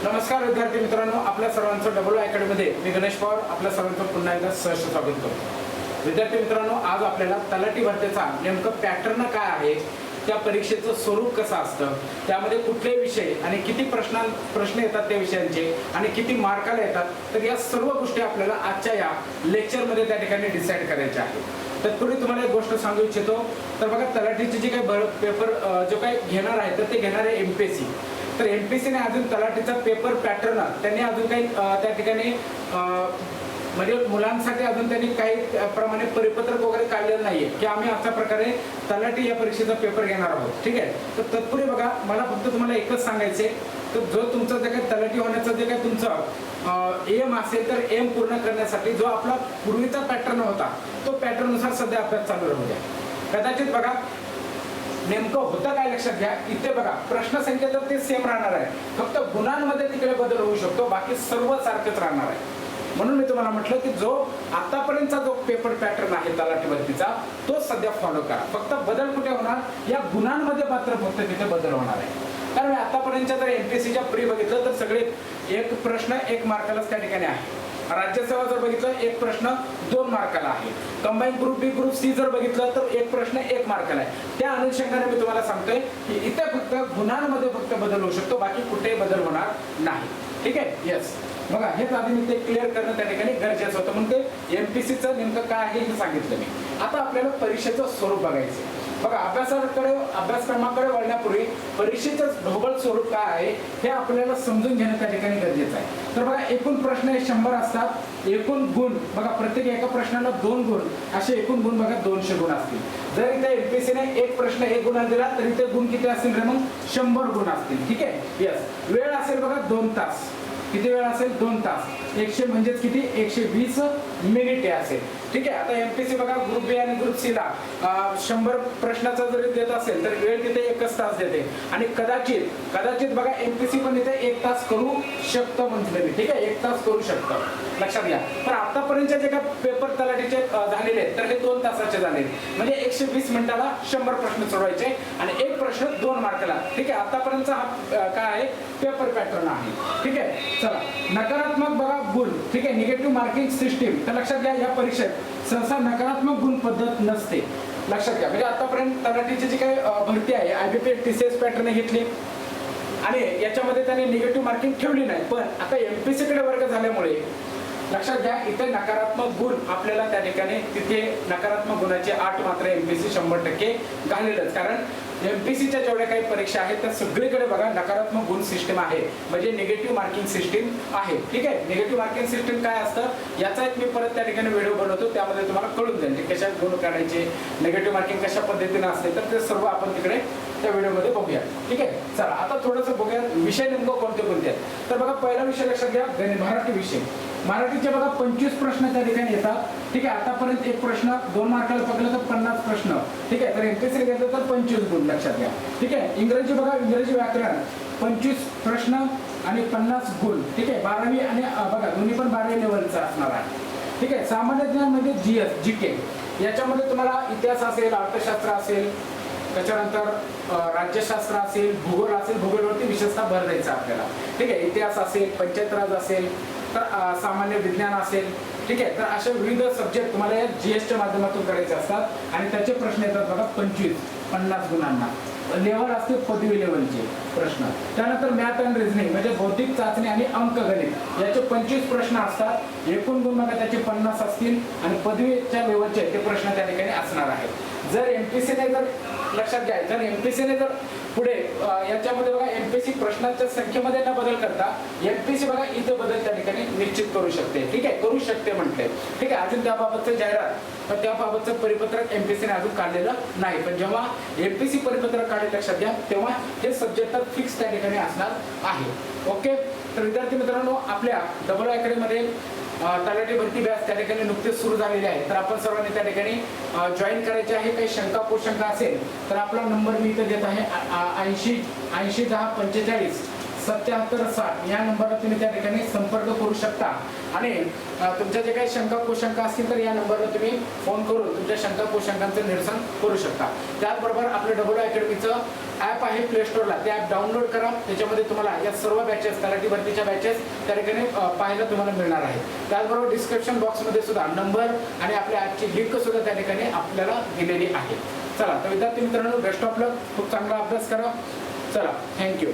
नमस्कार विद्यार्थी मित्रांनो, आपल्या सर्वांचं डबल अकॅडमीमध्ये मी गणेश पवार आपल्या सर्वांचं पुन्हा एकदा सहर्ष स्वागत करतो। विद्यार्थी मित्रांनो, आज आपल्याला तलाठी भरतीचा नेमकं पॅटर्न काय आहे, त्या परीक्षेचं स्वरूप कसं असतं, त्यामध्ये कुठले विषय आणि किती प्रश्न येतात त्या विषयांचे आणि किती मार्काला येतात, तर या सर्व गोष्टी आपल्याला आजच्या या लेक्चरमध्ये त्या ठिकाणी डिसाईड करायच्या आहेत। तत्पूर्वी तुम्हाला एक गोष्ट सांगू इच्छितो, तर बघा तलाठीचे जे काही पेपर जो काही घेणार आहे तर ते घेणार आहे एमपीएससी। तर एमपीएससीने अजून तलाठीचा पेपर पॅटर्न त्यांनी अजून काही त्या ठिकाणी म्हणजे मुलांसाठी अजून त्यांनी काही प्रमाणे परिपत्रक वगैरे काढलेलं नाहीये की आम्ही अशा प्रकारे तलाठी या परीक्षेचा पेपर घेणार आहोत। ठीक आहे, तर तत्पूर्वी बघा मला फक्त तुम्हाला एकच सांगायचंय, तर जो तुमचा जे काही तलाठी होण्याचा जे काही तुमचा एम असेल तर एम पूर्ण करण्यासाठी जो आपला पूर्वीचा पॅटर्न होता तो पॅटर्ननुसार सध्या अभ्यास चालू राहू द्या। कदाचित बघा नेमकं होतं काय लक्षात घ्या, इथे बघा प्रश्न संख्या तर ते सेम राहणार आहे, फक्त गुणांमध्ये तिकडे बदल होऊ शकतो, बाकी सर्व सारखंच राहणार आहे। म्हणून मी तुम्हाला म्हटलं की जो आतापर्यंतचा जो पेपर पॅटर्न आहे तलाठी भरतीचा तो सध्या फॉलो करा, फक्त बदल कुठे होणार या गुणांमध्ये मात्र फक्त तिथे बदल होणार आहे। कारण आतापर्यंतच्या जर एमपीएससीच्या प्री बघितलं तर सगळे एक प्रश्न 1 मार्कालाच त्या ठिकाणी आहे। राज्यसेवा जर बघितलं एक प्रश्न 2 मार्काला आहे। कंबाईन ग्रुप बी ग्रुप सी जर बघितलं तर एक प्रश्न 1 मार्काला आहे। त्या अनुषंगाने मी तुम्हाला सांगतोय की इथे फक्त गुणांमध्ये फक्त बदल होऊ शकतो, बाकी कुठेही बदल होणार नाही। ठीक आहे, येस बघा हेच आधी मी ते क्लिअर करणं त्या ठिकाणी गरजेचं होतं, म्हणून ते एमपीएससीचं नेमकं काय आहे हे सांगितलं मी। आता आपल्याला परीक्षेचं स्वरूप बघायचं। बघा अभ्यासक्रमाकडे वळण्यापूर्वी परीक्षेचं ढोबळ स्वरूप काय आहे हे आपल्याला समजून घेणं त्या ठिकाणी गरजेचं आहे। तर बघा एकूण प्रश्न हे 100 असतात, एकूण गुण बघा प्रत्येक एका प्रश्नाला 2 गुण असे एकूण गुण बघा 200 गुण असतील। जर इथे एमपीएससीने एक प्रश्न 1 गुणाला दिला तर इथे गुण किती असतील रे, मग 100 गुण असतील। ठीक आहे, यस वेळ असेल बघा 2 तास, किती वेळ असेल 2 तास, 100 म्हणजेच किती 120 मिनिटे असेल। ठीक आहे, आता एमपीएससी बघा ग्रुप बी आणि ग्रुप सी ला 100 प्रश्नाचा जरी देत असेल तर वेळ तिथे 1 तास देते आणि कदाचित बघा एमपीएससी पण इथे 1 तास करू शकतं म्हटलं मी। ठीक आहे, 1 तास करू शकतं, लक्षात घ्या। पण आतापर्यंतचे जे काय पेपर तलाठीचे झालेले तर हे 2 तासाचे झाले, म्हणजे 120 मिनिटाला 100 प्रश्न सोडवायचे आणि एक प्रश्न 2 मार्काला। ठीक आहे, आतापर्यंतचा हा काय आहे पेपर पॅटर्न आहे। ठीक आहे, चला नकारात्मक बघा गुण। ठीक आहे, निगेटिव्ह मार्किंग सिस्टीम, तर लक्षात घ्या या परीक्षेत सहसा नकारात्मक गुण पद्धत नसते, लक्षात घ्या। म्हणजे आतापर्यंत तलाठीची जी काही भरती आहे आयबीपी टीसीएस पॅटर्न घेतली आणि याच्यामध्ये त्यांनी निगेटिव्ह मार्किंग ठेवली नाही, पण आता एमपीएससी कडे वर्ग झाल्यामुळे लक्षात घ्या इथे नकारात्मक गुण आपल्याला त्या ठिकाणी तिथे नकारात्मक गुणाचे 8 मात्र एमपीएससी 100% घालेलच। कारण एमपीएससीच्या जेवढ्या काही परीक्षा आहेत त्या सगळीकडे बघा नकारात्मक गुण सिस्टीम आहे, म्हणजे निगेटिव्ह मार्किंग सिस्टीम आहे। ठीक आहे, निगेटिव्ह मार्किंग सिस्टीम काय असतं याचा एक मी परत त्या ठिकाणी व्हिडिओ बनवतो, त्यामध्ये तुम्हाला कळून जाईल की कशा गुण काढायचे, निगेटिव्ह मार्किंग कशा पद्धतीने असते, तर ते सर्व आपण तिकडे त्या व्हिडिओमध्ये बघूया। ठीक आहे, चला आता थोडंसं बघूया विषय नेमकं कोणते आहेत। तर बघा पहिला विषय लक्षात घ्या गणित मराठी विषय। मराठीचे बघा 25 प्रश्न त्या ठिकाणी येतात। ठीक आहे, आतापर्यंत एक प्रश्न 2 मार्काला पकडलं तर 50 प्रश्न। ठीक आहे, तर एमपीएससी घेतलं तर 25 गुण, लक्षात घ्या। ठीक आहे, इंग्रजी बघा इंग्रजी व्याकरण 25 प्रश्न आणि 50 गुण। ठीक आहे, 12वी आणि बघा दोन्ही पण 12वी लेवलचं असणार आहे। ठीक आहे, सामान्य ज्ञान म्हणजे जीएस जीके, याच्यामध्ये तुम्हाला इतिहास असेल, अर्थशास्त्र असेल, त्याच्यानंतर राज्यशास्त्र असेल, भूगोल असेल, भूगोलवरती विशेषतः भर द्यायचा आपल्याला। ठीक आहे, इतिहास असेल, पंचायत राज असेल, तर सामान्य विज्ञान असेल। ठीक आहे, तर अशा विविध सब्जेक्ट तुम्हाला या जीएसच्या माध्यमातून करायचे असतात आणि त्याचे प्रश्न येतात बघा 50 गुणांना। लेवल असते पदवी लेवलचे प्रश्न। त्यानंतर मॅथ अँड रिझनिंग म्हणजे भौतिक चाचणी आणि अंकगणित याचे 25 प्रश्न असतात, एकूण गुण बघा त्याचे 50 असतील आणि पदवीच्या लेवलचे ते प्रश्न त्या ठिकाणी असणार आहेत। जर एमपीएससीने जर लक्षात घ्या, जर एमपीएससीने जर पुढे याच्यामध्ये बघा एमपीएससी प्रश्नांच्या संख्येमध्ये न बदल करता एमपीएससी बघा इथे बदल त्या ठिकाणी निश्चित करू शकते। ठीक आहे, करू शकते म्हटले। ठीक आहे, अजून त्याबाबतचं जाहिरात तर त्याबाबतचं परिपत्रक एमपीएससीने अजून काढलेलं नाही, पण जेव्हा एमपीएससी परिपत्रक काढेल लक्षात घ्या तेव्हा हे सब्जेक्ट तर फिक्स त्या ठिकाणी असणार आहे। ओके, तर विद्यार्थी मित्रांनो आपल्या डबल अकॅडमीमध्ये तलाठी भरती बॅच त्या ठिकाणी नुकतेच सुरू झालेले आहे, तर आपण सर्वांनी त्या ठिकाणी जॉईन करायचे आहे। काही शंका कुशंका असेल तर आपला नंबर मी इथे देत आहे 80 10 45 7760 या नंबरला तुम्ही त्या ठिकाणी संपर्क करू शकता आणि तुमच्या जे काही शंका कुशंका असतील तर या नंबरला तुम्ही फोन करून तुमच्या शंका कुशंकांचं निरसन करू शकता. त्याचबरोबर आपलं डबल अकॅडमीचं ॲप आहे प्ले स्टोरला, ते ॲप डाउनलोड करा. त्याच्यामध्ये तुम्हाला या सर्व बॅचेस, तलाठी भरतीच्या बॅचेस त्या ठिकाणी पाहायला तुम्हाला मिळणार आहे. त्याचबरोबर डिस्क्रिप्शन बॉक्समध्ये सुद्धा नंबर आणि आपल्या ॲपची लिंक सुद्धा त्या ठिकाणी आपल्याला दिलेली आहे. चला तर विद्यार्थी मित्रांनो, बेस्ट ऑफ लक. खूप चांगला अभ्यास करा. चला, थँक्यू.